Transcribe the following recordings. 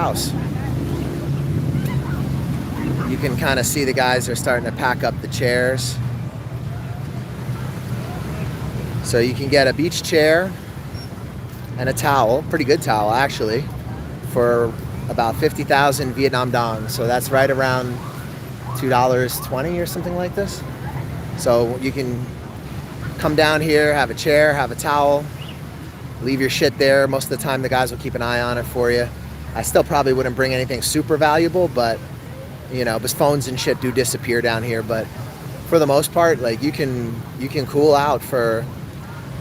house. You can kind of see the guys are starting to pack up the chairs. So you can get a beach chair and a towel, pretty good towel actually, for about 50,000 Vietnam dong. So that's right around $2.20 or something like this. So you can come down here, have a chair, have a towel, leave your shit there. Most of the time the guys will keep an eye on it for you. I still probably wouldn't bring anything super valuable, but you know, because phones and shit do disappear down here. But for the most part, like you can cool out for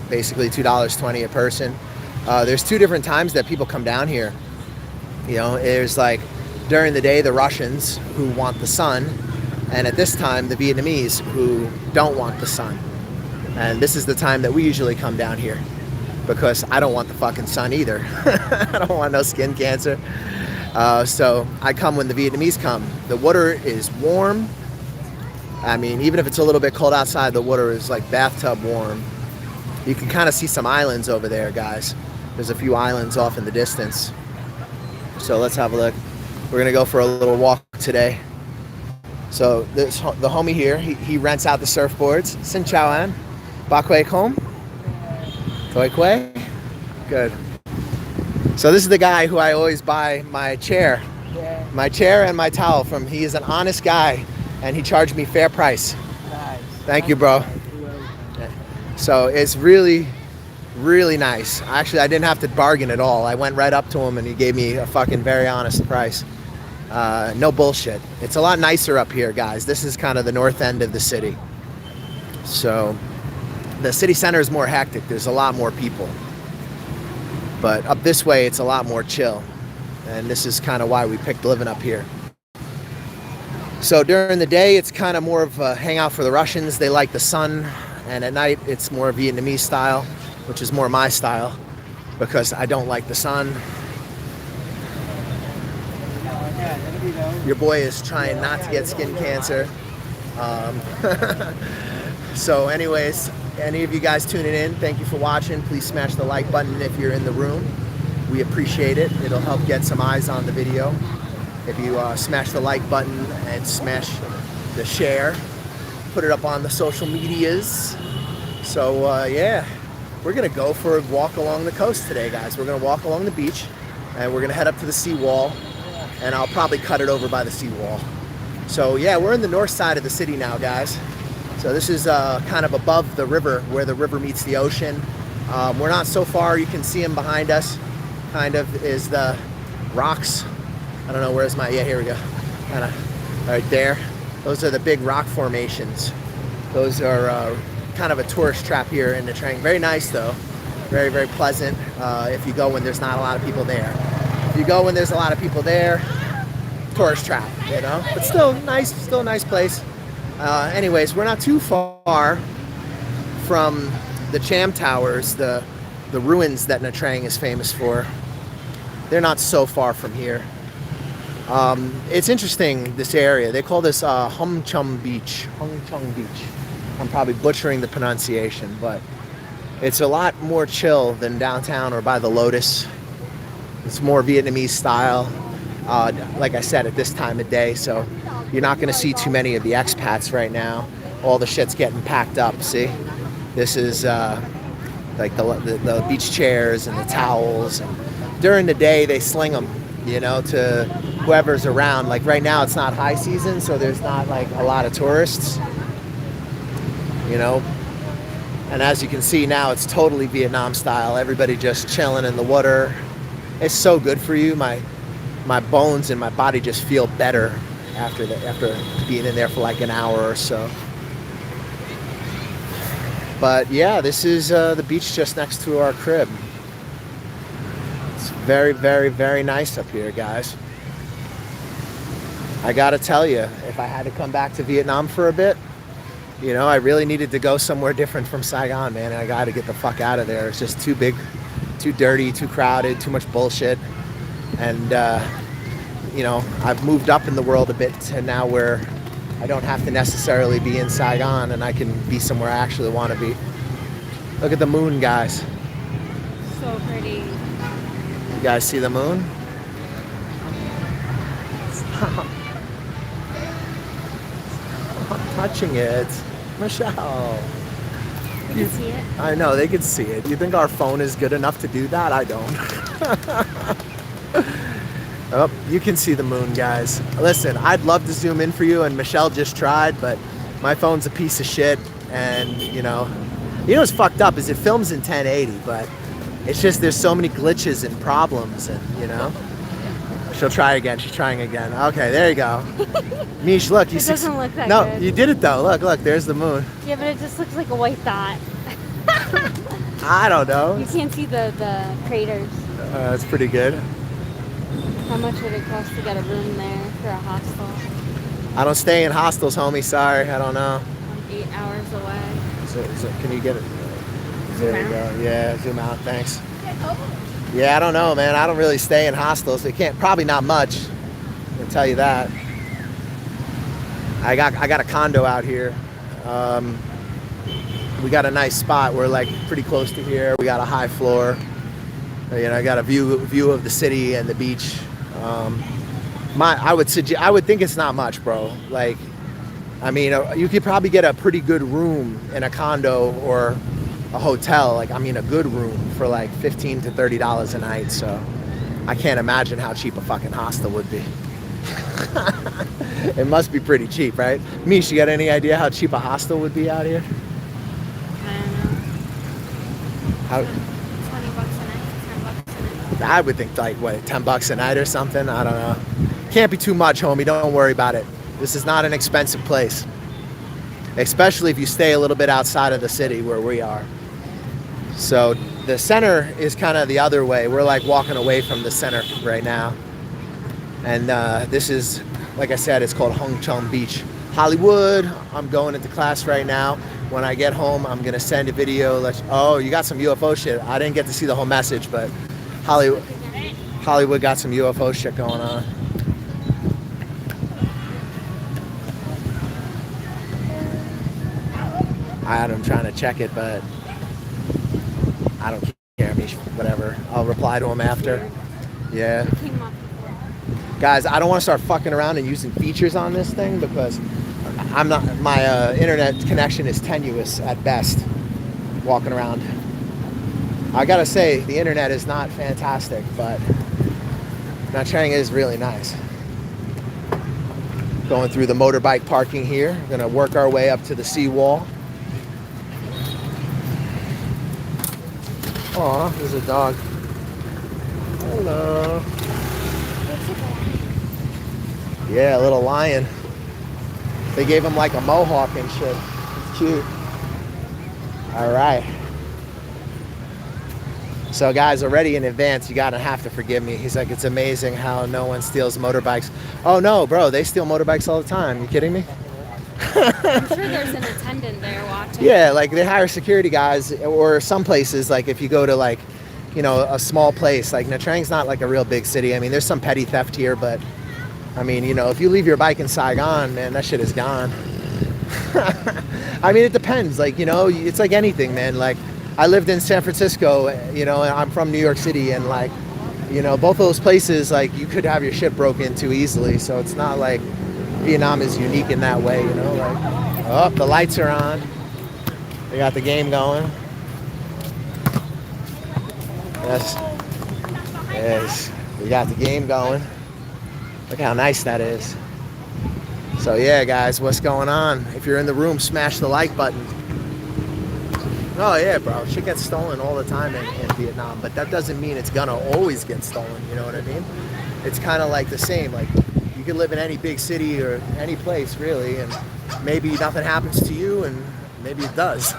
basically $2.20 a person. There's two different times that people come down here. You know, there's like during the day the Russians who want the sun, and at this time the Vietnamese who don't want the sun. And this is the time that we usually come down here, because I don't want the fucking sun either. I don't want no skin cancer. So I come when the Vietnamese come. The water is warm. I mean, even if it's a little bit cold outside, the water is like bathtub warm. You can kind of see some islands over there, guys. There's a few islands off in the distance. So let's have a look. We're gonna go for a little walk today. So the homie here, he rents out the surfboards. Xin chào anh. Ba quay không? Quay quay? Good. So this is the guy who I always buy my chair. My chair and my towel from. He is an honest guy, and he charged me fair price. Nice. Thank you, bro. So it's really, really nice. Actually, I didn't have to bargain at all. I went right up to him and he gave me a fucking very honest price. No bullshit. It's a lot nicer up here, guys. This is kind of the north end of the city. So the city center is more hectic. There's a lot more people. But up this way, it's a lot more chill. And this is kind of why we picked living up here. So during the day, it's kind of more of a hangout for the Russians. They like the sun. And at night, it's more Vietnamese style, which is more my style, because I don't like the sun. Your boy is trying not to get skin cancer. So anyways, any of you guys tuning in, thank you for watching. Please smash the like button if you're in the room. We appreciate it. It'll help get some eyes on the video. If you smash the like button and smash the share, put it up on the social medias. So yeah, we're gonna go for a walk along the coast today, guys. We're gonna walk along the beach, and we're gonna head up to the seawall, and I'll probably cut it over by the seawall. So yeah, we're in the north side of the city now, guys. So this is kind of above the river, where the river meets the ocean. We're not so far. You can see them behind us. Kind of is the rocks. I don't know, where's my, yeah, here we go. Kind of right there. Those are the big rock formations. Those are kind of a tourist trap here in Nha Trang. Very nice though. Very, very pleasant if you go when there's not a lot of people there. If you go when there's a lot of people there, tourist trap, you know? But still a nice place. Anyways, we're not too far from the Cham Towers, the ruins that Nha Trang is famous for. They're not so far from here. It's interesting, this area. They call this Hung Chum Beach. Hung Chung Beach. I'm probably butchering the pronunciation, but it's a lot more chill than downtown or by the Lotus. It's more Vietnamese style. Like I said, at this time of day, so you're not going to see too many of the expats right now. All the shit's getting packed up, see? This is like the beach chairs and the towels. And during the day, they sling them, you know, to whoever's around. Like right now, it's not high season, so there's not like a lot of tourists, you know. And as you can see now, it's totally Vietnam style. Everybody just chilling in the water. It's so good for you. My bones and my body just feel better after being in there for like an hour or so. But yeah, this is the beach just next to our crib. It's very, very, very nice up here, guys. I gotta tell you, if I had to come back to Vietnam for a bit, you know, I really needed to go somewhere different from Saigon, man. I gotta get the fuck out of there. It's just too big, too dirty, too crowded, too much bullshit. And you know, I've moved up in the world a bit to now where I don't have to necessarily be in Saigon, and I can be somewhere I actually want to be. Look at the moon, guys. So pretty. You guys see the moon? I'm touching it. Michelle. You can see it. I know, they can see it. You think our phone is good enough to do that? I don't. Oh, you can see the moon, guys. Listen, I'd love to zoom in for you, and Michelle just tried, but my phone's a piece of shit, and you know what's fucked up is it films in 1080, but it's just there's so many glitches and problems, and you know. She'll try again. She's trying again. Okay, there you go. Mish, look. You it doesn't look that no, good. you did it though. Look. There's the moon. Yeah, but it just looks like a white dot. I don't know. You can't see the craters. That's pretty good. How much would it cost to get a room there for a hostel? I don't stay in hostels, homie. Sorry, I don't know. I'm 8 hours away. So can you get it? Zoom There you out? go. Yeah, zoom out. Thanks. Yeah, I don't know, man. I don't really stay in hostels. They can't. Probably not much. I can tell you that. I got a condo out here. We got a nice spot. We're like pretty close to here. We got a high floor. You know, I got a view of the city and the beach. I would think it's not much, bro. Like, I mean, you could probably get a pretty good room in a condo or a hotel. Like, I mean, a good room for like $15 to $30 a night. So I can't imagine how cheap a fucking hostel would be. It must be pretty cheap, right? Mish, you got any idea how cheap a hostel would be out here? I don't know. How? $20 a night, $10 a night. I would think like what, $10 a night or something. I don't know. Can't be too much, homie. Don't worry about it. This is not an expensive place, especially if you stay a little bit outside of the city where we are. So the center is kind of the other way. We're like walking away from the center right now, and this is, like I said, it's called Hong Chong Beach, Hollywood. I'm going into class right now. When I get home, I'm gonna send a video. Oh, you got some UFO shit. I didn't get to see the whole message, but Hollywood got some UFO shit going on. I'm trying to check it, but I don't care. Whatever. I'll reply to him after. Yeah. Guys, I don't want to start fucking around and using features on this thing because my internet connection is tenuous at best walking around. I gotta say, the internet is not fantastic, but Nha Trang is really nice. Going through the motorbike parking here. We're gonna work our way up to the seawall. Aw, there's a dog. Hello. Yeah, a little lion. They gave him like a mohawk and shit. It's cute. All right. So guys, already in advance, you gotta have to forgive me. He's like, it's amazing how no one steals motorbikes. Oh no, bro, they steal motorbikes all the time. You kidding me? I'm sure there's an attendant there watching. Yeah, like they hire security guys, or some places, like if you go to like, you know, a small place, like Nha Trang's not like a real big city. I mean, there's some petty theft here, but I mean, you know, if you leave your bike in Saigon, man, that shit is gone. I mean, it depends. Like, you know, it's like anything, man. Like, I lived in San Francisco, you know, and I'm from New York City, and like, you know, both those places, like, you could have your shit broke into easily. So it's not like Vietnam is unique in that way, you know. Like, oh, the lights are on. They got the game going. Yes, we got the game going. Look how nice that is. So yeah, guys, what's going on? If you're in the room, smash the like button. Oh yeah, bro, shit gets stolen all the time in Vietnam, but that doesn't mean it's gonna always get stolen, you know what I mean? It's kind of like the same, like you can live in any big city or any place really, and maybe nothing happens to you, and maybe it does.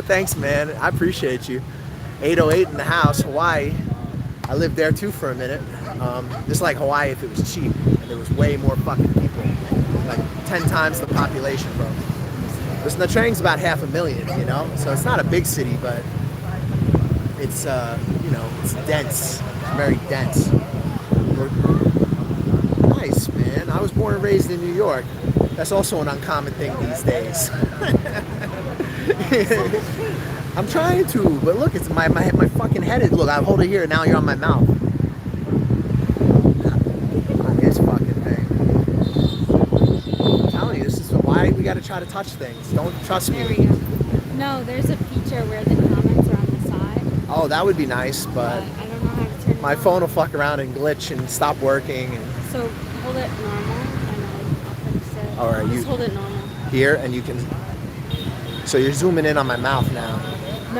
Thanks, man, I appreciate you. 808 in the house, Hawaii. I lived there too for a minute. Just like Hawaii if it was cheap, and there was way more fucking people, like 10 times the population, bro. This Nha Trang's about 500,000, you know, so it's not a big city, but it's you know, it's dense, it's very dense. Nice, man. I was born and raised in New York. That's also an uncommon thing these days. I'm trying to, but look, it's my fucking head is, look, I hold it here, and now you're on my mouth. we got to try to touch things. Don't trust There me. we go. No, there's a feature where the comments are on the side. Oh, that would be nice, but I don't know how to turn it my on. phone will fuck around and glitch and stop working. And So hold it normal, and I'll fix it. all right, Just hold it normal. here, and you can. So you're zooming in on my mouth now.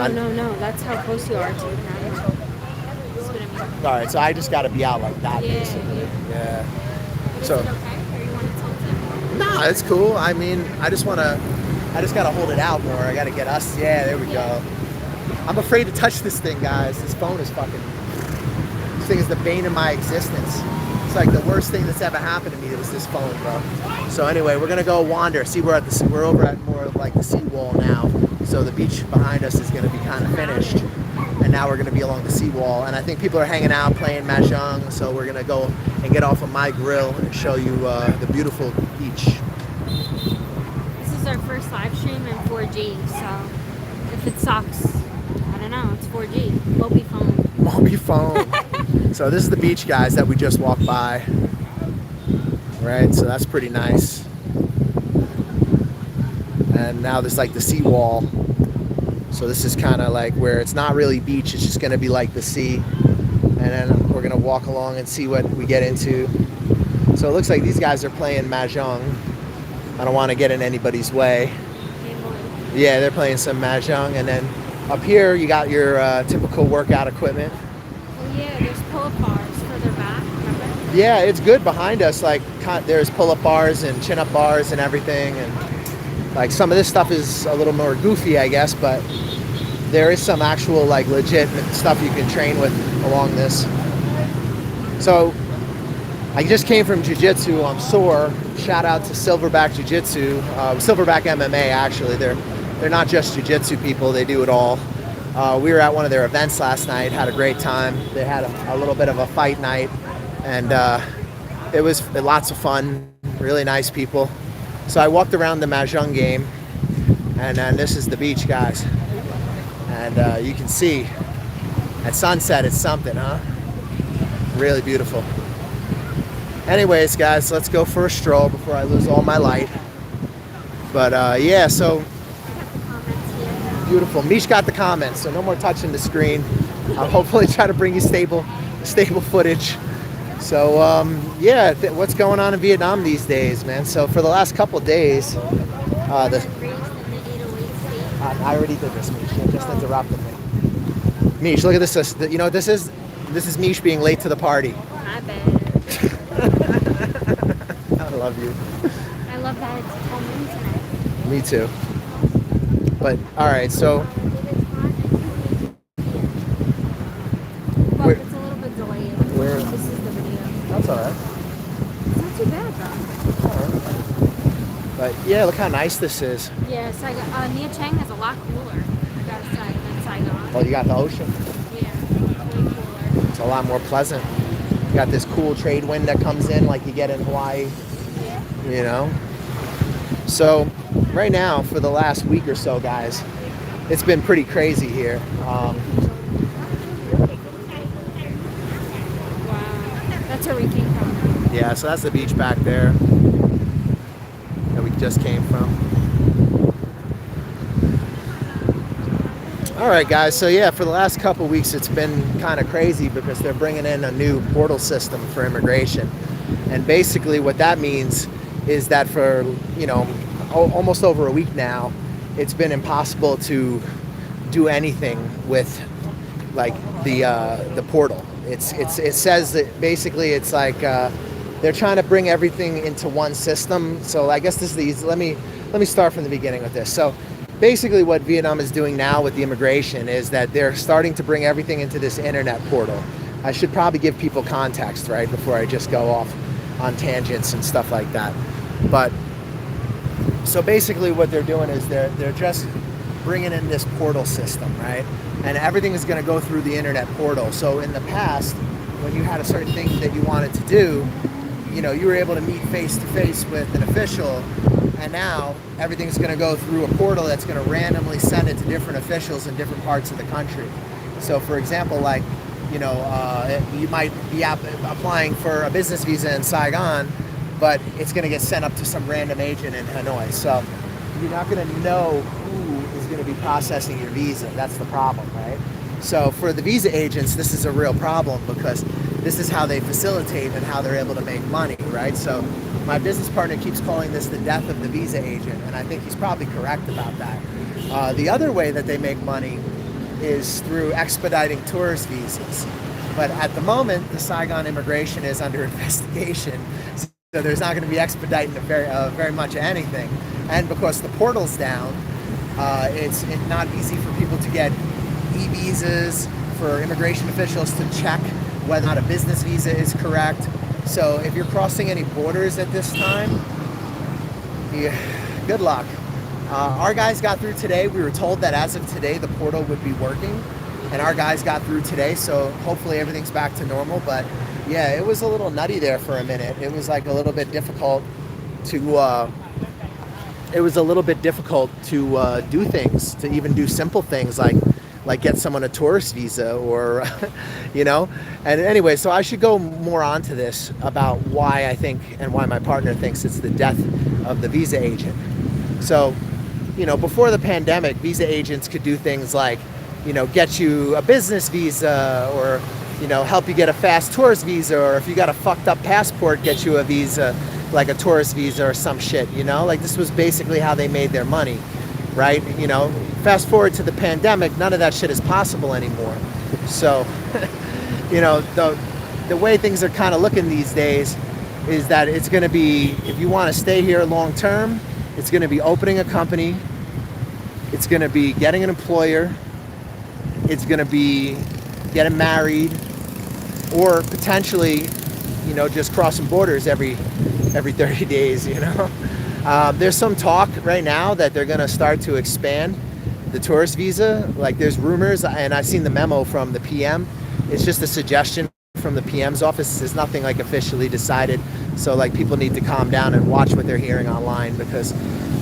No. That's how close you are to the camera. That's what I mean. All right, so I just got to be out like that, Yeah, basically. Yeah. Is So it okay? Or you want to tilt it? nah, it's cool. I mean, I just gotta hold it out more. I gotta get us. Yeah, there we go. I'm afraid to touch this thing, guys. This phone is fucking. This thing is the bane of my existence. It's like the worst thing that's ever happened to me. It was this phone, bro. So anyway, we're gonna go wander. See, we're over at more of like the seawall now. So the beach behind us is gonna be kind of finished, and now we're gonna be along the seawall. And I think people are hanging out, playing mahjong. So we're gonna go and get off of my grill and show you the beautiful beach. This is our first live stream in 4G, so if it sucks, I don't know, it's 4G. We'll be fine. Mommy phone. So this is the beach, guys, that we just walked by. Right, so that's pretty nice. And now there's like the seawall. So this is kind of like where it's not really beach, it's just gonna be like the sea. And then we're gonna walk along and see what we get into. So it looks like these guys are playing mahjong. I don't want to get in anybody's way. Yeah, they're playing some mahjong. And then up here, you got your typical workout equipment. Oh yeah, there's pull-up bars further back, remember? Yeah, it's good behind us. Like there's pull-up bars and chin-up bars and everything. And like some of this stuff is a little more goofy, I guess, but there is some actual like legit stuff you can train with along this. So I just came from jiu-jitsu. I'm sore. Shout out to Silverback Jiu-Jitsu, Silverback MMA actually. They're not just jiu-jitsu people, they do it all. We were at one of their events last night, had a great time. They had a little bit of a fight night, and it was lots of fun, really nice people. So I walked around the mahjong game, and then this is the beach, guys. And you can see at sunset it's something, huh? Really beautiful. Anyways, guys, let's go for a stroll before I lose all my light. But yeah, so beautiful. Mish got the comments, so no more touching the screen. I'll hopefully try to bring you stable footage. So yeah, what's going on in Vietnam these days, man? So for the last couple of days, I already did this, Mish. You just interrupted me. Mish, look at this. You know what this is? This is Mish being late to the party. My bad. I love you. I love that it's full moon tonight. Me too. But all right, so Well, it's a little bit delayed. This is the video. that's all right. It's not too bad though. All right. But yeah, look how nice this is. Yeah, Saigon. Nha Trang is a lot cooler. I gotta say, than Saigon. Well, you got the ocean. Yeah, way cooler. It's a lot more pleasant. You got this cool trade wind that comes in like you get in Hawaii. Yeah. You know. So right now, for the last week or so, guys, it's been pretty crazy here. Wow, that's where we came from. Yeah, so that's the beach back there that we just came from. All right, guys, so yeah, for the last couple weeks it's been kind of crazy because they're bringing in a new portal system for immigration. And basically what that means is that for, you know, almost over a week now, it's been impossible to do anything with like the portal. It says that basically it's like they're trying to bring everything into one system. So I guess this is let me start from the beginning with this. So basically what Vietnam is doing now with the immigration is that they're starting to bring everything into this internet portal. I should probably give people context, right, before I just go off on tangents and stuff like that. But so basically what they're doing is they're just bringing in this portal system, right? And everything is going to go through the internet portal. So in the past, when you had a certain thing that you wanted to do, you know, you were able to meet face to face with an official, and now everything's going to go through a portal that's going to randomly send it to different officials in different parts of the country. So for example, like, you know, you might be applying for a business visa in Saigon, but it's going to get sent up to some random agent in Hanoi. So you're not going to know who is going to be processing your visa. That's the problem, right? So for the visa agents, this is a real problem because this is how they facilitate and how they're able to make money, right? So my business partner keeps calling this the death of the visa agent, and I think he's probably correct about that. The other way that they make money is through expediting tourist visas. But at the moment, the Saigon immigration is under investigation, so there's not going to be expediting very much anything. And because the portal's down, it's not easy for people to get e-visas, for immigration officials to check whether or not a business visa is correct. So if you're crossing any borders at this time, yeah, good luck. Our guys got through today. We were told that as of today, the portal would be working, and our guys got through today, so hopefully everything's back to normal. But yeah, it was a little nutty there for a minute. It was like a little bit difficult to do things, to even do simple things like get someone a tourist visa or, you know. And anyway, so I should go more on to this about why I think and why my partner thinks it's the death of the visa agent. So, you know, before the pandemic, visa agents could do things like, you know, get you a business visa, or, you know, help you get a fast tourist visa, or if you got a fucked up passport, get you a visa, like a tourist visa or some shit, you know? Like, this was basically how they made their money, right? You know, fast forward to the pandemic, none of that shit is possible anymore. So, you know, the way things are kind of looking these days is that it's going to be, if you want to stay here long term, it's going to be opening a company, it's going to be getting an employer, it's going to be getting married, or potentially, you know, just crossing borders every 30 days, you know. There's some talk right now that they're going to start to expand the tourist visa. Like, there's rumors, and I've seen the memo from the PM. It's just a suggestion from the PM's office. There's nothing like officially decided. So like, people need to calm down and watch what they're hearing online, because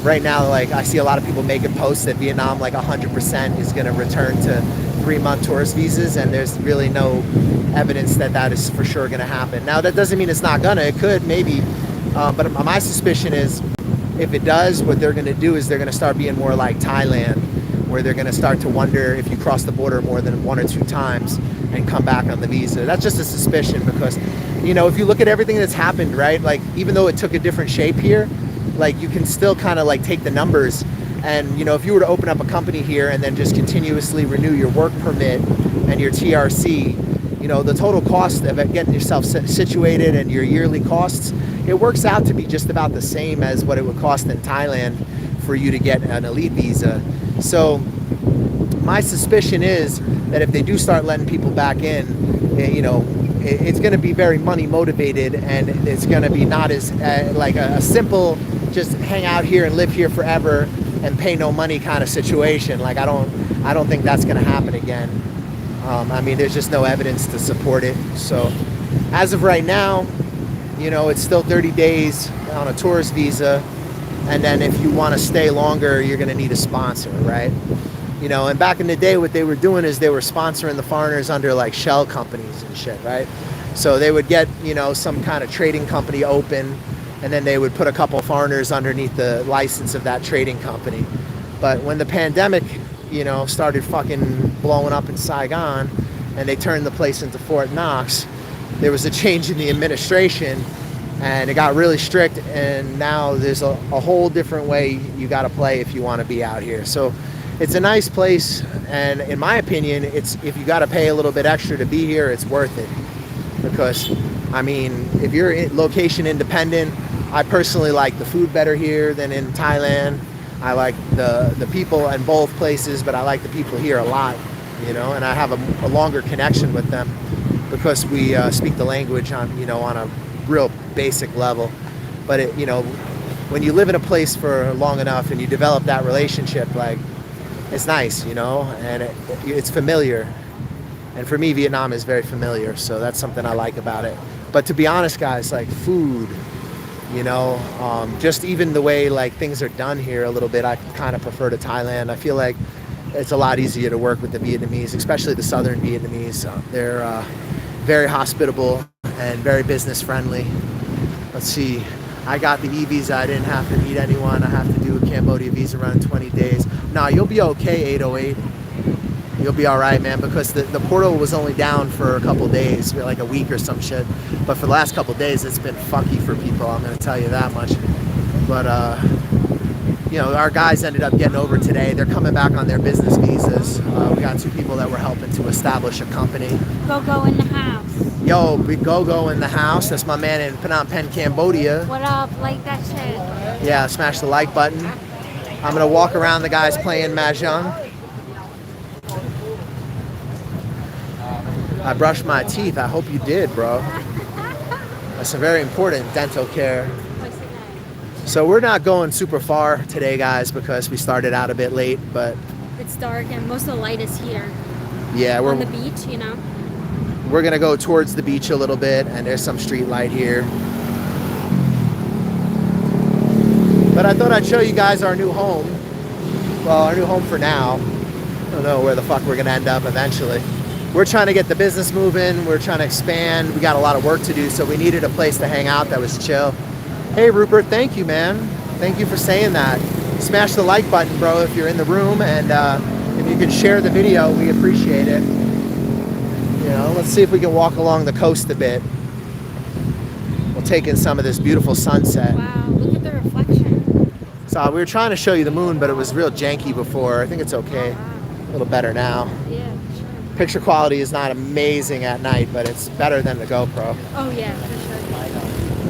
right now, like, I see a lot of people making posts that Vietnam, like 100% is going to return to 3-month tourist visas, and there's really no evidence that that is for sure going to happen. Now, that doesn't mean it's not gonna. It could, maybe, but my suspicion is, if it does, what they're going to do is they're going to start being more like Thailand, where they're going to start to wonder if you cross the border more than 1 or 2 times and come back on the visa. That's just a suspicion, because, you know, if you look at everything that's happened, right, like, even though it took a different shape here, like, you can still kind of like take the numbers, and, you know, if you were to open up a company here and then just continuously renew your work permit and your TRC, you know, the total cost of getting yourself situated and your yearly costs, it works out to be just about the same as what it would cost in Thailand for you to get an elite visa. So my suspicion is that if they do start letting people back in, you know, it's going to be very money motivated, and it's going to be not as like a simple just hang out here and live here forever and pay no money kind of situation. Like, I don't think that's going to happen again. I mean, there's just no evidence to support it. So as of right now, you know, it's still 30 days on a tourist visa, and then if you want to stay longer, you're going to need a sponsor, right? You know, and back in the day, what they were doing is they were sponsoring the foreigners under like shell companies and shit, right? So they would get, you know, some kind of trading company open, and then they would put a couple of foreigners underneath the license of that trading company. But when the pandemic, you know, started fucking blowing up in Saigon, and they turned the place into Fort Knox, there was a change in the administration, and it got really strict, and now there's a whole different way you got to play if you want to be out here. So it's a nice place, and in my opinion, it's, if you got to pay a little bit extra to be here, it's worth it. Because, I mean, if you're location independent, I personally like the food better here than in Thailand. I like the people in both places, but I like the people here a lot, you know, and I have a longer connection with them because we speak the language on, you know, on a real basic level. But it, you know, when you live in a place for long enough and you develop that relationship, like, it's nice, you know, and it's familiar. And for me, Vietnam is very familiar, so that's something I like about it. But to be honest, guys, like, food, you know, just even the way like things are done here a little bit, I kind of prefer to Thailand. I feel like it's a lot easier to work with the Vietnamese, especially the southern Vietnamese. They're very hospitable and very business friendly. Let's see, I got the e-visa. I didn't have to meet anyone. I have to do a Cambodia visa around 20 days. Nah, you'll be okay, 808. You'll be all right, man, because the portal was only down for a couple days, like a week or some shit. But for the last couple days, it's been fucky for people. I'm going to tell you that much. But, you know, our guys ended up getting over today. They're coming back on their business visas. We got 2 people that were helping to establish a company. Go in the house. Yo, big go in the house. That's my man in Phnom Penh, Cambodia. What up? Like that shit. Yeah, smash the like button. I'm gonna walk around the guys playing Mahjong. I brushed my teeth. I hope you did, bro. That's a very important dental care. So we're not going super far today, guys, because we started out a bit late, but It's dark and most of the light is here. yeah, On the beach, you know. we're gonna go towards the beach a little bit, and there's some street light here. But I thought I'd show you guys our new home. Well, our new home for now. I don't know where the fuck we're gonna end up eventually. We're trying to get the business moving. We're trying to expand. We got a lot of work to do, so we needed a place to hang out that was chill. Hey, Rupert, thank you, man. Thank you for saying that. Smash the like button, bro, if you're in the room, and if you could share the video, we appreciate it. You know, let's see if we can walk along the coast a bit. We'll take in some of this beautiful sunset. Wow, look at the reflection. So we were trying to show you the moon, but it was real janky before. I think it's okay. A little better now. Yeah, sure. Picture quality is not amazing at night, but it's better than the GoPro. Oh yeah, for sure.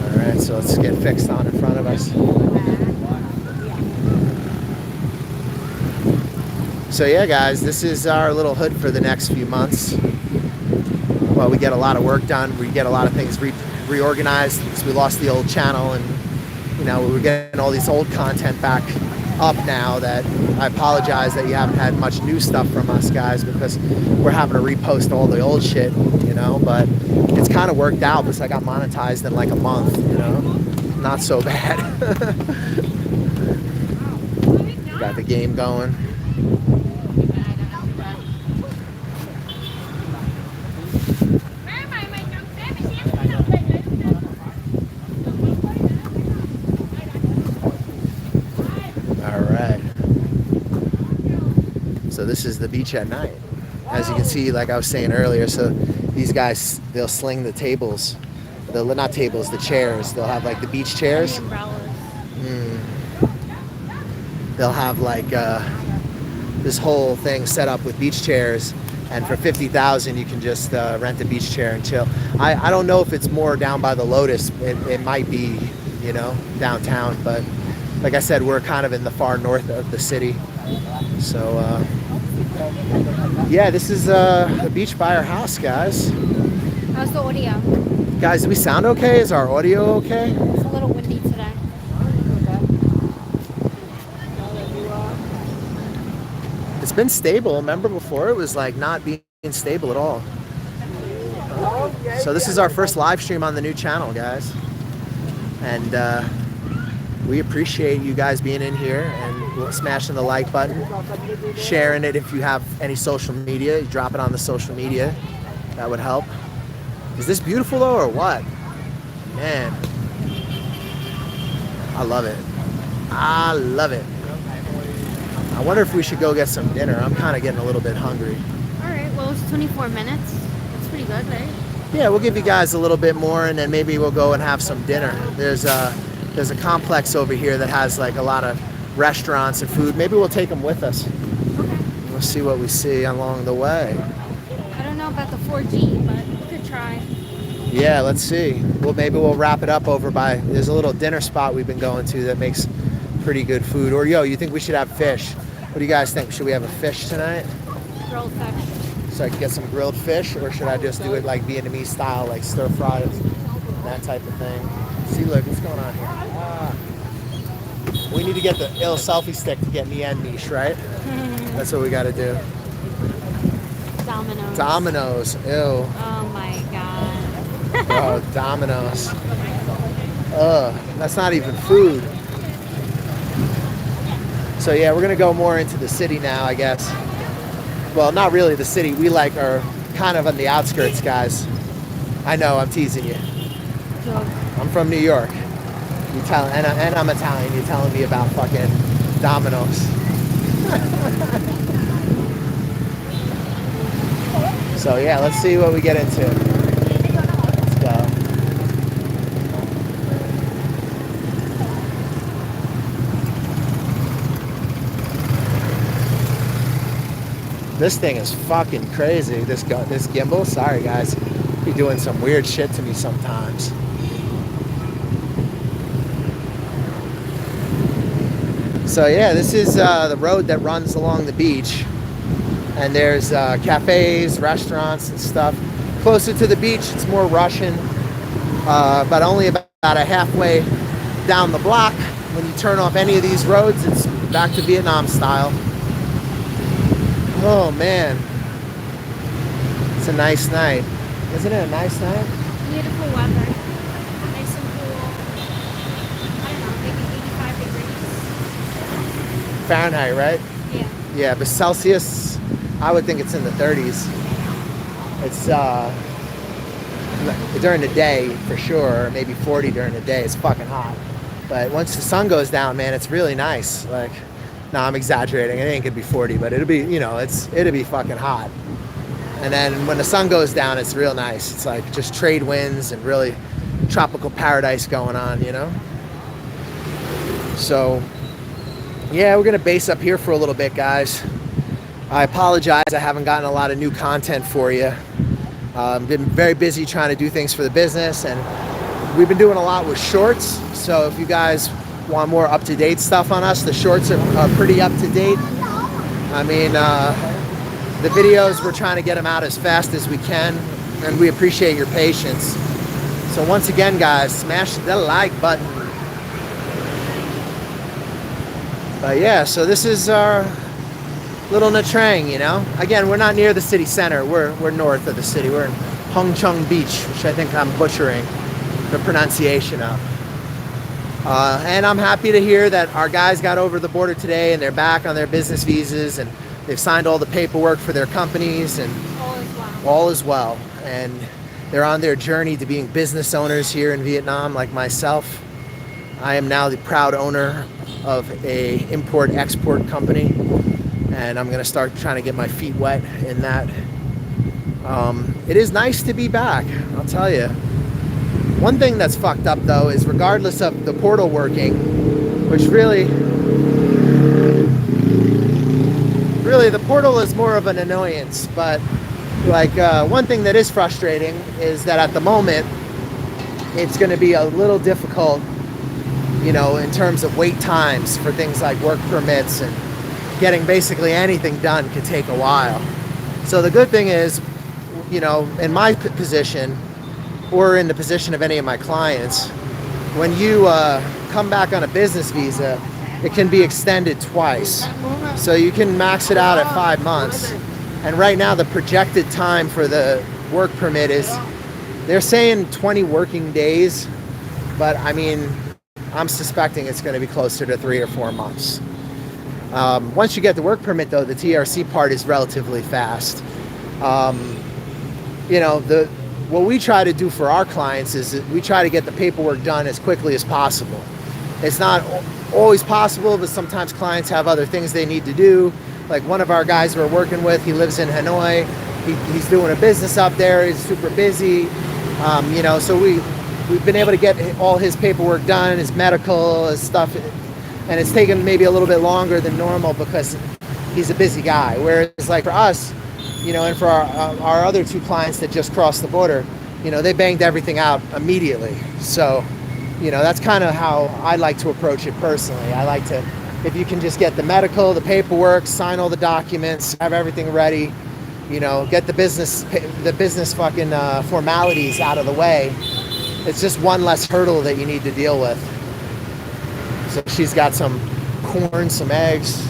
All right, so let's get fixed on in front of us. So yeah, guys, this is our little hood for the next few months. Well, we get a lot of work done. We get a lot of things reorganized because we lost the old channel, and you know, we're getting all this old content back up now. That I apologize that you haven't had much new stuff from us, guys, because we're having to repost all the old shit, you know. But it's kind of worked out because I got monetized in like a month, you know. Not so bad. Got the game going. So this is the beach at night. As you can see, like I was saying earlier, so these guys, they'll sling the tables. Not tables, the chairs. They'll have like the beach chairs. The umbrellas. They'll have like this whole thing set up with beach chairs, and for $50,000 you can just rent a beach chair and chill. I don't know if it's more down by the Lotus. It might be, you know, downtown, but like I said, we're kind of in the far north of the city. So yeah, this is the beach by our house, guys. How's the audio? Guys, do we sound okay? Is our audio okay? It's a little windy today. It's been stable. Remember before it was like not being stable at all. So this is our first live stream on the new channel, guys. And we appreciate you guys being in here and smashing the like button, sharing it if you have any social media. You drop it on the social media. That would help. Is this beautiful though, or what? Man, I love it. I love it. I wonder if we should go get some dinner. I'm kind of getting a little bit hungry. All right, well, it's 24 minutes. That's pretty good, right? Yeah, we'll give you guys a little bit more, and then maybe we'll go and have some dinner. There's a complex over here that has like a lot of restaurants and food. Maybe we'll take them with us. Okay. We'll see what we see along the way. I don't know about the 4G, but we could try. Yeah, let's see. Well, maybe we'll wrap it up over by, there's a little dinner spot we've been going to that makes pretty good food. Or yo, you think we should have fish? What do you guys think? Should we have a fish tonight? Grilled fish. So I can get some grilled fish, or should I just do it like Vietnamese style, like stir fries, that type of thing? See, look, what's going on here? We need to get the ill selfie stick to get me and Niche, right? That's what we got to do. Dominoes. Dominoes, ew. Oh my god. Oh, Dominoes. Ugh, that's not even food. So yeah, we're gonna go more into the city now, I guess. Well, not really the city. We like are kind of on the outskirts, guys. I know, I'm teasing you. Joke. I'm from New York. You tell, and I'm Italian. You're telling me about fucking Domino's. So yeah, let's see what we get into. Let's go. This thing is fucking crazy. This gimbal. Sorry guys, be doing some weird shit to me sometimes. So yeah, this is the road that runs along the beach, and there's cafes, restaurants, and stuff. Closer to the beach, it's more Russian, but only about a halfway down the block. When you turn off any of these roads, it's back to Vietnam style. Oh man, it's a nice night. Isn't it a nice night? Beautiful weather. Nice and cool. I don't know, maybe 85 degrees. Fahrenheit, right? Yeah. Yeah, but Celsius, I would think it's in the 30s. It's during the day for sure, or maybe 40 during the day. It's fucking hot. But once the sun goes down, man, it's really nice. Like, no, I'm exaggerating. It ain't gonna be 40, but it'll be, you know, it'll be fucking hot. And then when the sun goes down, it's real nice. It's like just trade winds and really tropical paradise going on, you know? So, yeah, we're gonna base up here for a little bit, guys. I apologize, I haven't gotten a lot of new content for you. I've been very busy trying to do things for the business, and we've been doing a lot with shorts. So if you guys want more up-to-date stuff on us, the shorts are pretty up-to-date. I mean, the videos, we're trying to get them out as fast as we can, and we appreciate your patience. So once again, guys, smash the like button. But yeah, so this is our little Nha Trang, you know. Again, we're not near the city center. We're north of the city. We're in Hung Chung Beach, which I think I'm butchering the pronunciation of. And I'm happy to hear that our guys got over the border today and they're back on their business visas and they've signed all the paperwork for their companies and all is well. And they're on their journey to being business owners here in Vietnam, like myself. I am now the proud owner of a import-export company, and I'm gonna start trying to get my feet wet in that. It is nice to be back, I'll tell you. One thing that's fucked up though is regardless of the portal working, which really the portal is more of an annoyance, but like one thing that is frustrating is that at the moment it's going to be a little difficult, you know, in terms of wait times for things like work permits, and getting basically anything done could take a while. So the good thing is, you know, in my position, or in the position of any of my clients, when you come back on a business visa, it can be extended twice. So you can max it out at 5 months. And right now the projected time for the work permit is, they're saying 20 working days, but I mean, I'm suspecting it's going to be closer to 3 or 4 months. Once you get the work permit though, the TRC part is relatively fast. You know, what we try to do for our clients is that we try to get the paperwork done as quickly as possible. It's not always possible, but sometimes clients have other things they need to do. Like one of our guys we're working with, he lives in Hanoi. He's doing a business up there. He's super busy. You know, so we've been able to get all his paperwork done, his medical, his stuff, and it's taken maybe a little bit longer than normal because he's a busy guy. Whereas like for us, you know, and for our other 2 clients that just crossed the border, you know, they banged everything out immediately. So, you know, that's kind of how I like to approach it personally. I like to, if you can just get the medical, the paperwork, sign all the documents, have everything ready, you know, get the business fucking formalities out of the way. It's just one less hurdle that you need to deal with. So she's got some corn, some eggs.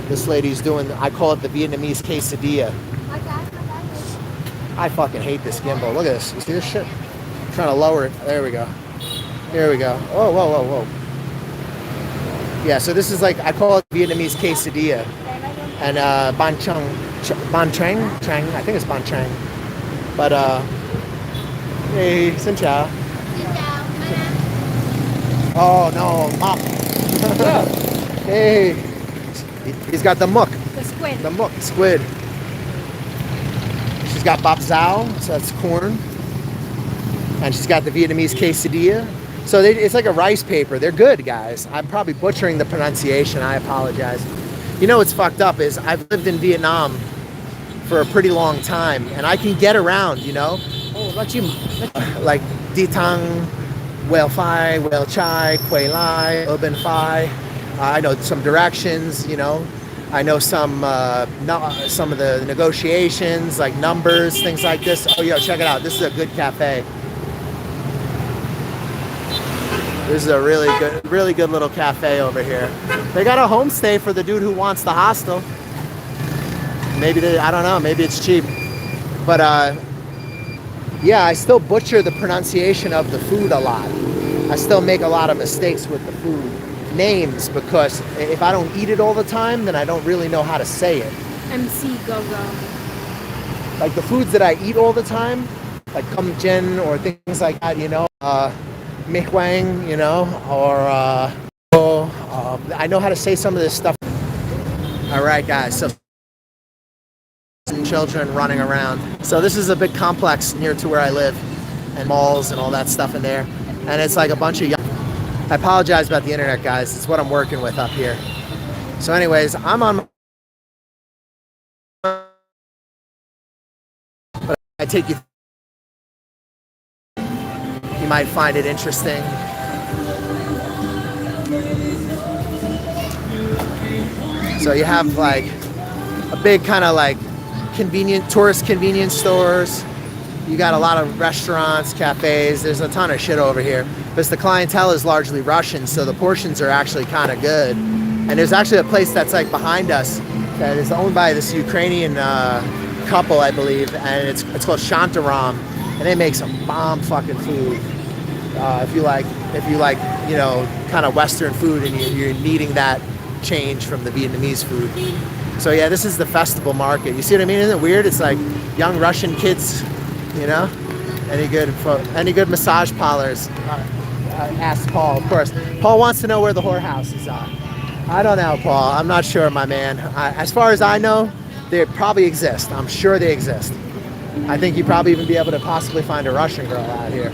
This lady's doing, I call it the Vietnamese quesadilla. I fucking hate this gimbal. Look at this. You see this shit? I'm trying to lower it. There we go. There we go. Oh, whoa, whoa, whoa. Yeah, so this is like, I call it Vietnamese quesadilla. And ban chang, I think it's ban chang. But, hey, xin chào. Oh no, mop. Hey, he's got the muck. The squid. The muck squid. She's got bap zao, so that's corn. And she's got the Vietnamese quesadilla. So it's like a rice paper. They're good, guys. I'm probably butchering the pronunciation. I apologize. You know what's fucked up is I've lived in Vietnam for a pretty long time, and I can get around, you know? Like Di Tang, Whale Phi, Whale Chai, Quay Lai, Urban Phi. I know some directions, you know? I know some of the negotiations, like numbers, things like this. Oh, yo, check it out. This is a good cafe. This is a really good little cafe over here. They got a homestay for the dude who wants the hostel. Maybe I don't know, maybe it's cheap. But yeah, I still butcher the pronunciation of the food a lot. I still make a lot of mistakes with the food names because if I don't eat it all the time, then I don't really know how to say it. MC Go-Go. Like the foods that I eat all the time, like Cum Jen or things like that, you know, Mei Huang, you know, or I know how to say some of this stuff. All right, guys, so children running around. So this is a big complex near to where I live, and malls and all that stuff in there. And it's like a bunch of young... I apologize about the internet, guys. It's what I'm working with up here. So anyways, I'm on... But I take you... You might find it interesting. So you have like a big kind of like tourist convenience stores. You got a lot of restaurants, cafes. There's a ton of shit over here. Because the clientele is largely Russian, so the portions are actually kind of good. And there's actually a place that's like behind us that is owned by this Ukrainian couple, I believe, and it's called Shantaram, and they make some bomb fucking food. If you like, you know, kind of Western food, and you're needing that change from the Vietnamese food. So yeah, this is the festival market. You see what I mean? Isn't it weird? It's like young Russian kids, you know. Any good massage parlors? Ask Paul, of course. Paul wants to know where the whorehouses are. I don't know, Paul. I'm not sure, my man. As far as I know, they probably exist. I'm sure they exist. I think you'd probably even be able to possibly find a Russian girl out here.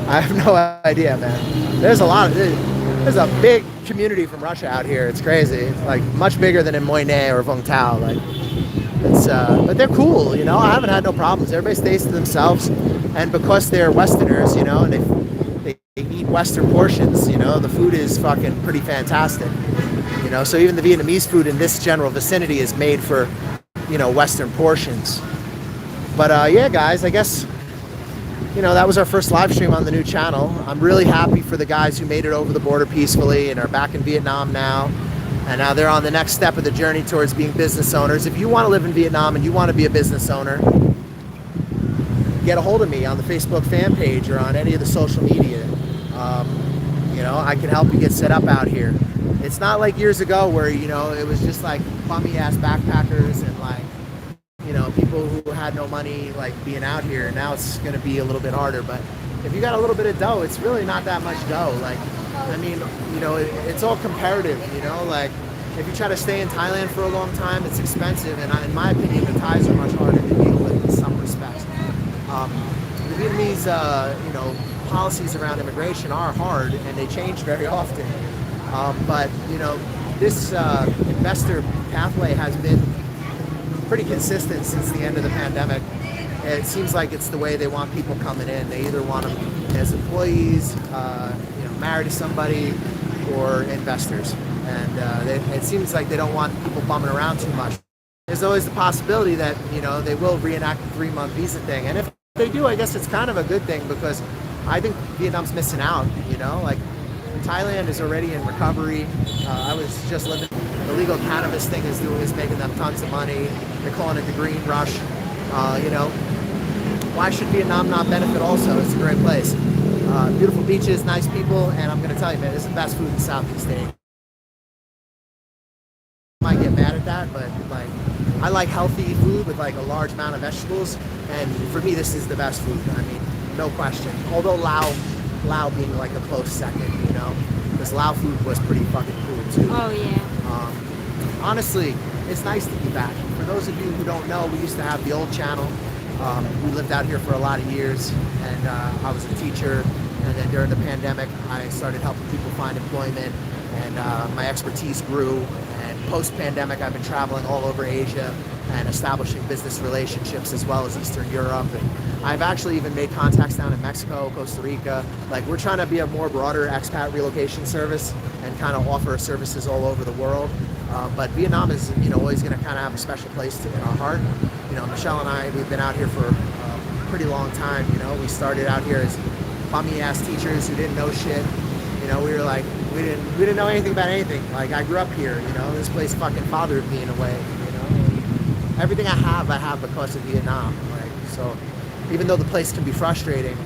I have no idea, man. There's a big community from Russia out here. It's crazy. It's like much bigger than in Moyne or Vung Tau. Like, it's but they're cool, you know. I haven't had no problems. Everybody stays to themselves, and because they're Westerners, you know, and they eat Western portions, you know, the food is fucking pretty fantastic. You know, so even the Vietnamese food in this general vicinity is made for, you know, Western portions. But yeah, guys, I guess, you know, that was our first live stream on the new channel. I'm really happy for the guys who made it over the border peacefully and are back in Vietnam now. And now they're on the next step of the journey towards being business owners. If you want to live in Vietnam and you want to be a business owner, get a hold of me on the Facebook fan page or on any of the social media. You know, I can help you get set up out here. It's not like years ago where, you know, it was just like bummy ass backpackers and like, you know, people who had no money like being out here. Now it's going to be a little bit harder, but if you got a little bit of dough, it's really not that much dough. Like, I mean, you know, it's all comparative, you know, like if you try to stay in Thailand for a long time, it's expensive. And in my opinion, the Thais are much harder to deal with in some respects. The Vietnamese, you know, policies around immigration are hard and they change very often. But, you know, this investor pathway has been pretty consistent since the end of the pandemic. It seems like it's the way they want people coming in. They either want them as employees, you know, married to somebody, or investors. And it seems like they don't want people bumming around too much. There's always the possibility that, you know, they will reenact the 3-month visa thing. And if they do, I guess it's kind of a good thing because I think Vietnam's missing out, you know, like Thailand is already in recovery. I was just living, the legal cannabis thing is making them tons of money. They're calling it the green rush. You know, why should Vietnam not benefit also? It's a great place. Beautiful beaches, nice people, and I'm going to tell you, man, this is the best food in Southeast Asia. I might get mad at that, but like, I like healthy food with like a large amount of vegetables, and for me, this is the best food. I mean, no question. Although Lao Lao being like a close second, you know, because Lao food was pretty fucking cool too. Oh yeah. Honestly, it's nice to be back. For those of you who don't know, we used to have the old channel. We lived out here for a lot of years, and I was a teacher. And then during the pandemic, I started helping people find employment, and my expertise grew. And post-pandemic, I've been traveling all over Asia and establishing business relationships as well as Eastern Europe. And I've actually even made contacts down in Mexico, Costa Rica. Like, we're trying to be a more broader expat relocation service and kind of offer services all over the world. But Vietnam is, you know, always going to kind of have a special place in our heart. You know, Michelle and I, we've been out here for a pretty long time. You know, we started out here as bummy ass teachers who didn't know shit. You know, we were like, we didn't know anything about anything. Like, I grew up here, you know, this place fucking fathered me in a way, you know. Everything I have because of Vietnam, right? So even though the place can be frustrating,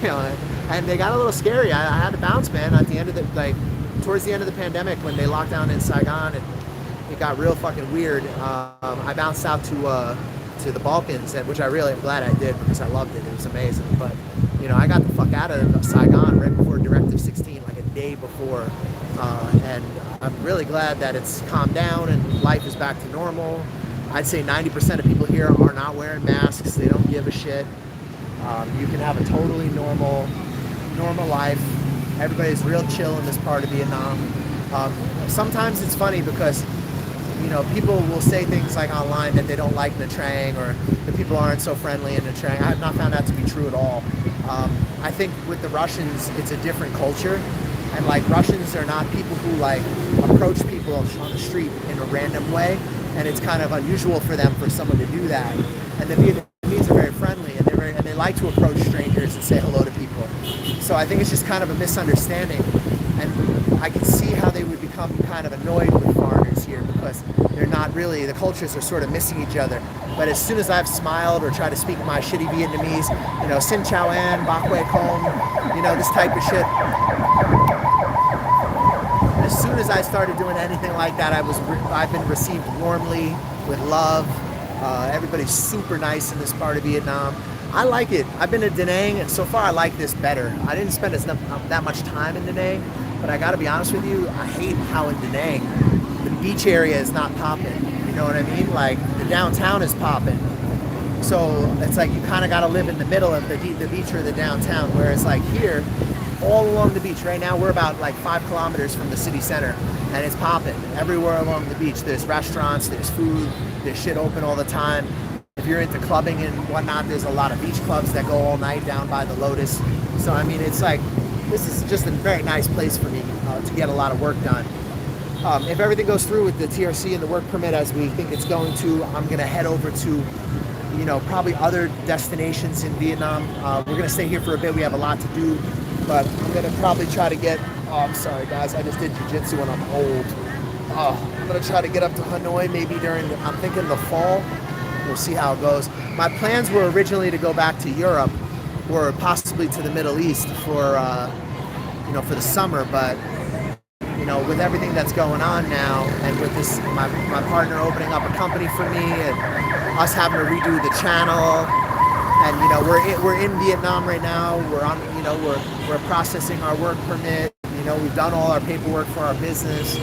you know, and they got a little scary. I had to bounce, man, at the end of the, like, towards the end of the pandemic when they locked down in Saigon and it got real fucking weird. I bounced out to the Balkans, which I really am glad I did because I loved it. It was amazing. But, you know, I got the fuck out of Saigon right before Directive 16, like a day before. And I'm really glad that it's calmed down and life is back to normal. I'd say 90% of people here are not wearing masks. They don't give a shit. You can have a totally normal life. Everybody's real chill in this part of Vietnam. Sometimes it's funny because, you know, people will say things like online that they don't like Nha Trang, or the people aren't so friendly in Nha Trang. I have not found that to be true at all. I think with the Russians, it's a different culture. And like, Russians are not people who like approach people on the street in a random way. And it's kind of unusual for them, for someone to do that. And the Vietnamese are very friendly, and they like to approach strangers and say hello to people. So I think it's just kind of a misunderstanding. And I can see how they would become kind of annoyed with foreigners here because they're not really, the cultures are sort of missing each other. But as soon as I've smiled or tried to speak my shitty Vietnamese, you know, Xin Chào An, Bác Huệ Công, you know, this type of shit. As soon as I started doing anything like that, I've been received warmly, with love. Everybody's super nice in this part of Vietnam. I like it. I've been to Da Nang, and so far I like this better. I didn't spend that much time in Da Nang, but I gotta be honest with you, I hate how in Da Nang, the beach area is not popping. You know what I mean? Like, the downtown is popping. So it's like you kind of gotta live in the middle of the beach or the downtown, whereas like here, all along the beach. Right now we're about like 5 kilometers from the city center, and it's popping everywhere along the beach. There's restaurants, there's food, there's shit open all the time. If you're into clubbing and whatnot, there's a lot of beach clubs that go all night down by the Lotus. So I mean, it's like, this is just a very nice place for me to get a lot of work done. If everything goes through with the TRC and the work permit as we think it's going to, I'm gonna head over to, you know, probably other destinations in Vietnam. We're gonna stay here for a bit. We have a lot to do. But I'm gonna probably try to get, oh, I'm sorry guys, I just did jiu-jitsu and I'm old. I'm gonna try to get up to Hanoi maybe I'm thinking the fall. We'll see how it goes. My plans were originally to go back to Europe or possibly to the Middle East for, you know, for the summer, but, you know, with everything that's going on now, and with this, my partner opening up a company for me, and us having to redo the channel, and you know, we're in Vietnam right now. We're on, you know, we're processing our work permit. You know, we've done all our paperwork for our business,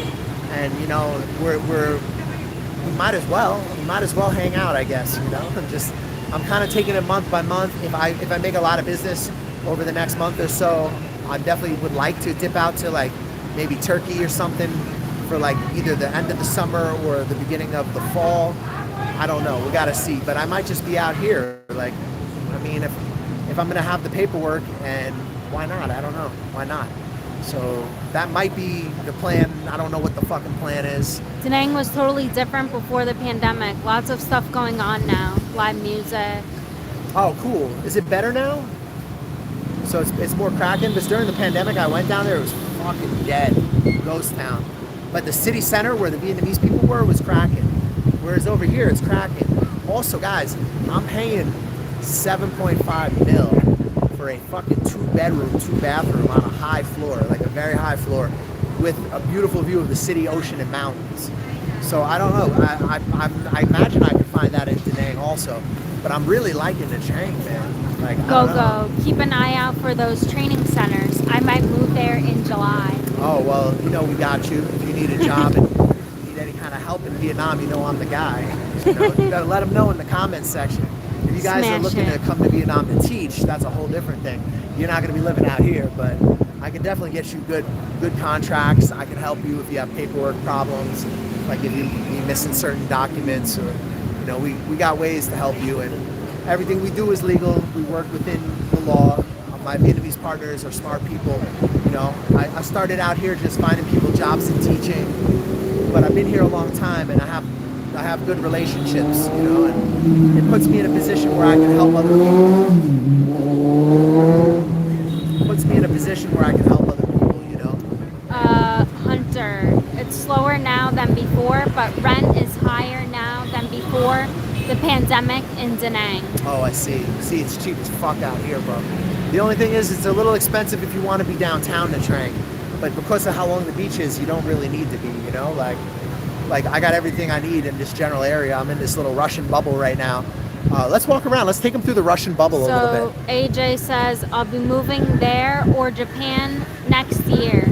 and you know, we might as well hang out, I guess. You know, I'm kind of taking it month by month. If I make a lot of business over the next month or so, I definitely would like to dip out to like maybe Turkey or something for like either the end of the summer or the beginning of the fall. I don't know. We gotta see. But I might just be out here. Like, I mean, if I'm gonna have the paperwork, and why not? I don't know. Why not? So that might be the plan. I don't know what the fucking plan is. Da Nang was totally different before the pandemic. Lots of stuff going on now. Live music. Oh, cool. Is it better now? So it's more cracking? Because during the pandemic, I went down there, it was fucking dead. Ghost town. But the city center where the Vietnamese people were was cracking. Whereas over here, it's cracking. Also, guys, I'm paying 7.5 mil for a fucking 2-bedroom, 2-bathroom on a high floor, like a very high floor, with a beautiful view of the city, ocean, and mountains. So I don't know. I imagine I could find that in Da Nang also. But I'm really liking Nha Trang, man. Like, I Go, don't know. go. Keep an eye out for those training centers. I might move there in July. Oh, well, you know we got you. If you need a job and you need any kind of help in Vietnam, you know I'm the guy. You know, you gotta let them know in the comments section. If you guys are Smash looking it. to come to Vietnam to teach, that's a whole different thing. You're not gonna be living out here, but I can definitely get you good contracts. I can help you if you have paperwork problems, like if you're missing certain documents, or you know, we got ways to help you, and everything we do is legal. We work within the law. My Vietnamese partners are smart people. You know, I started out here just finding people jobs and teaching, but I've been here a long time, and I have good relationships. You know, and it puts me in a position where I can help other people. Puts me in a position where I can help other people. You know. Hunter, it's slower now than before, but rent is higher now than before the pandemic in Da Nang. Oh, I see. See, it's cheap as fuck out here, bro. The only thing is, it's a little expensive if you want to be downtown Nha Trang, but because of how long the beach is, you don't really need to be. You know, like I got everything I need in this general area. I'm in this little Russian bubble right now. Let's walk around. Let's take them through the Russian bubble a little bit. AJ says, I'll be moving there or Japan next year.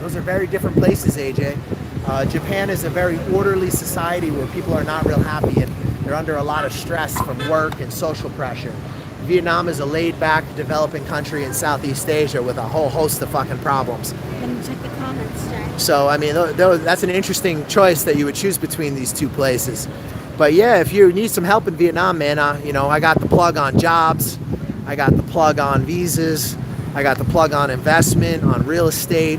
Those are very different places, AJ. Japan is a very orderly society where people are not real happy and they're under a lot of stress from work and social pressure. Vietnam is a laid-back, developing country in Southeast Asia with a whole host of fucking problems. Let me check the comments, Jack. So, I mean, that's an interesting choice that you would choose between these two places. But yeah, if you need some help in Vietnam, man, you know, I got the plug on jobs. I got the plug on visas. I got the plug on investment, on real estate.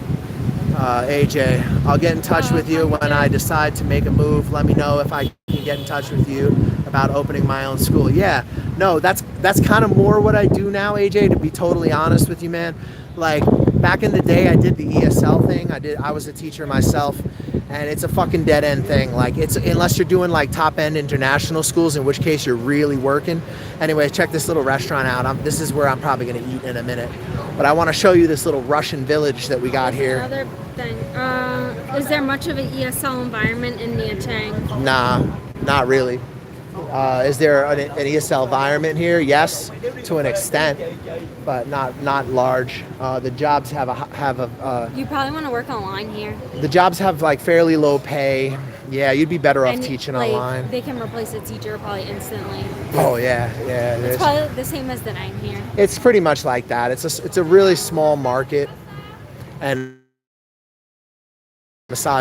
AJ, I'll get in touch with you when I decide to make a move. Let me know if I can get in touch with you about opening my own school. Yeah, no, that's kind of more what I do now, AJ, to be totally honest with you, man. Like, back in the day, I did the ESL thing. I was a teacher myself, and it's a fucking dead end thing. Like, it's unless you're doing like top end international schools, in which case you're really working. Anyway, check this little restaurant out. This is where I'm probably gonna eat in a minute. But I want to show you this little Russian village that we got here. Another thing, is there much of an ESL environment in Nha Trang? Nah, not really. Is there an ESL environment here? Yes, to an extent, but not large. The jobs have You probably want to work online here. the jobs have like fairly low pay. Yeah, you'd be better off teaching like, online. They can replace a teacher probably instantly. Oh yeah. It's probably the same as the 9 here. It's pretty much like that. It's a really small market, and massage